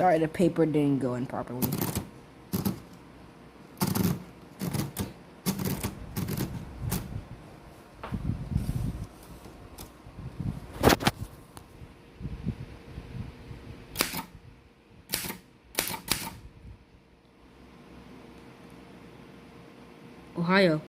Sorry, the paper didn't go in properly. Ohio.